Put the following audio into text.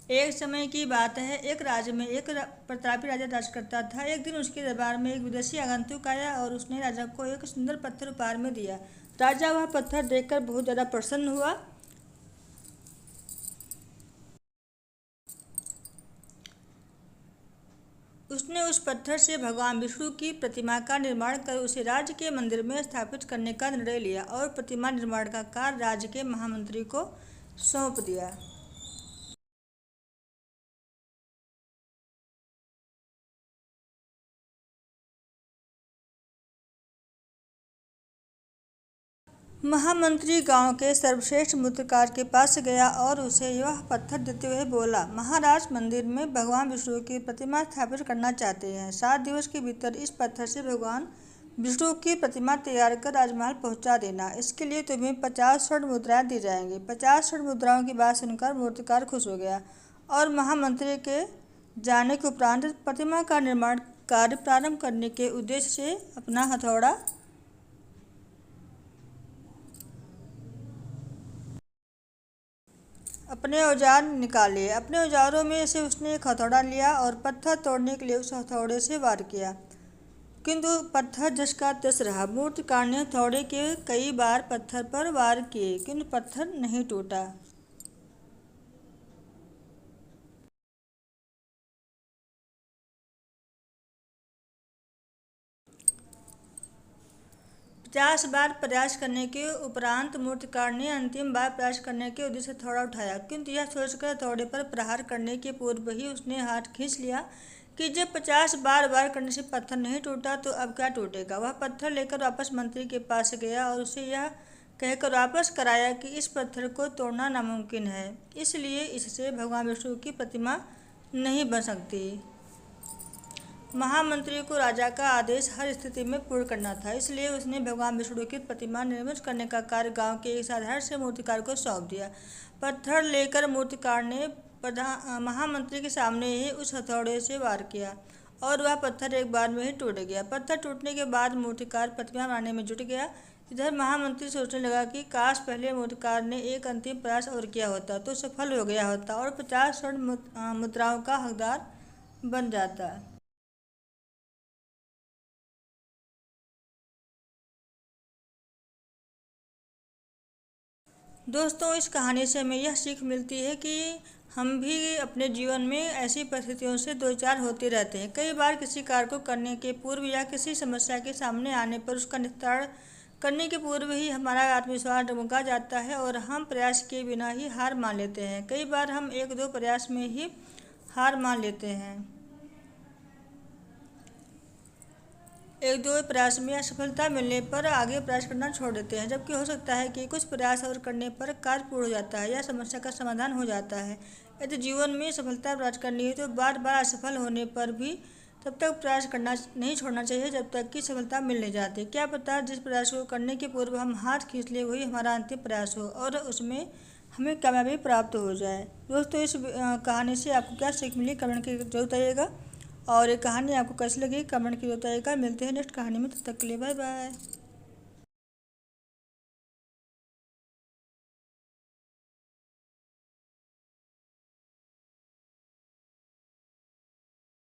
एक समय की बात है, एक राज्य में एक प्रतापी राजा राज करता था। एक दिन उसके दरबार में एक विदेशी आगंतुक आया और उसने राजा को एक सुंदर पत्थर उपहार में दिया। राजा वह पत्थर देखकर बहुत ज़्यादा प्रसन्न हुआ। उसने उस पत्थर से भगवान विष्णु की प्रतिमा का निर्माण कर उसे राज्य के मंदिर में स्थापित करने का निर्णय लिया और प्रतिमा निर्माण का कार्य राज्य के महामंत्री को सौंप दिया। महामंत्री गांव के सर्वश्रेष्ठ मूर्तिकार के पास गया और उसे यह पत्थर देते हुए बोला, महाराज मंदिर में भगवान विष्णु की प्रतिमा स्थापित करना चाहते हैं। 7 दिवस के भीतर इस पत्थर से भगवान विष्णु की प्रतिमा तैयार कर राजमहल पहुंचा देना। इसके लिए तुम्हें 50 स्वर्ण मुद्राएं दी जाएंगी। 50 स्वर्ण मुद्राओं की बात सुनकर मूर्तिकार खुश हो गया और महामंत्री के जाने के उपरांत प्रतिमा का निर्माण कार्य प्रारंभ करने के उद्देश्य से अपने औजार निकाले। अपने औजारों में से उसने एक हथौड़ा लिया और पत्थर तोड़ने के लिए उस हथौड़े से वार किया, किंतु पत्थर जस का तस रहा। मूर्तिकार ने हथौड़े के कई बार पत्थर पर वार किए, किंतु पत्थर नहीं टूटा। 50 बार प्रयास करने के उपरांत मूर्तिकार ने अंतिम बार प्रयास करने के उद्देश्य से हथौड़ा उठाया, किंतु यह सोचकर हथौड़े पर प्रहार करने के पूर्व ही उसने हाथ खींच लिया कि जब 50 बार वार करने से पत्थर नहीं टूटा तो अब क्या टूटेगा। वह पत्थर लेकर वापस मंत्री के पास गया और उसे यह कहकर वापस कराया कि इस पत्थर को तोड़ना नामुमकिन है, इसलिए इससे भगवान विष्णु की प्रतिमा नहीं बन सकती। महामंत्री को राजा का आदेश हर स्थिति में पूर्ण करना था, इसलिए उसने भगवान विष्णु की प्रतिमा निर्मित करने का कार्य गांव के एक साधारण से मूर्तिकार को सौंप दिया। पत्थर लेकर मूर्तिकार ने महामंत्री के सामने ही उस हथौड़े से वार किया और वह पत्थर एक बार में ही टूट गया। पत्थर टूटने के बाद मूर्तिकार प्रतिमा बनाने में जुट गया। इधर महामंत्री सोचने लगा कि काश पहले मूर्तिकार ने एक अंतिम प्रयास और किया होता तो सफल हो गया होता और 50 स्वर्ण मुद्राओं का हकदार बन जाता। दोस्तों, इस कहानी से हमें यह सीख मिलती है कि हम भी अपने जीवन में ऐसी परिस्थितियों से दो चार होते रहते हैं। कई बार किसी कार्य को करने के पूर्व या किसी समस्या के सामने आने पर उसका निस्तारण करने के पूर्व ही हमारा आत्मविश्वास डगमगा जाता है और हम प्रयास किए बिना ही हार मान लेते हैं। कई बार हम 1-2 प्रयास में ही हार मान लेते हैं। 1-2 प्रयास में असफलता मिलने पर आगे प्रयास करना छोड़ देते हैं, जबकि हो सकता है कि कुछ प्रयास और करने पर कार्य पूर्ण हो जाता है या समस्या का समाधान हो जाता है। यदि जीवन में सफलता प्राप्त करनी है तो बार बार असफल होने पर भी तब तक प्रयास करना नहीं छोड़ना चाहिए जब तक कि सफलता मिल नहीं जाती। क्या पता जिस प्रयास को करने के पूर्व हम हाथ खींच ले वही हमारा अंतिम प्रयास हो और उसमें हमें कामयाबी प्राप्त हो जाए। दोस्तों, इस कहानी से आपको क्या सीख मिली कमेंट करके जरूर बताइएगा और ये कहानी आपको कैसी लगी कमेंट की बताइएगा। मिलते हैं नेक्स्ट कहानी में, तब तक के लिए बाय बाय।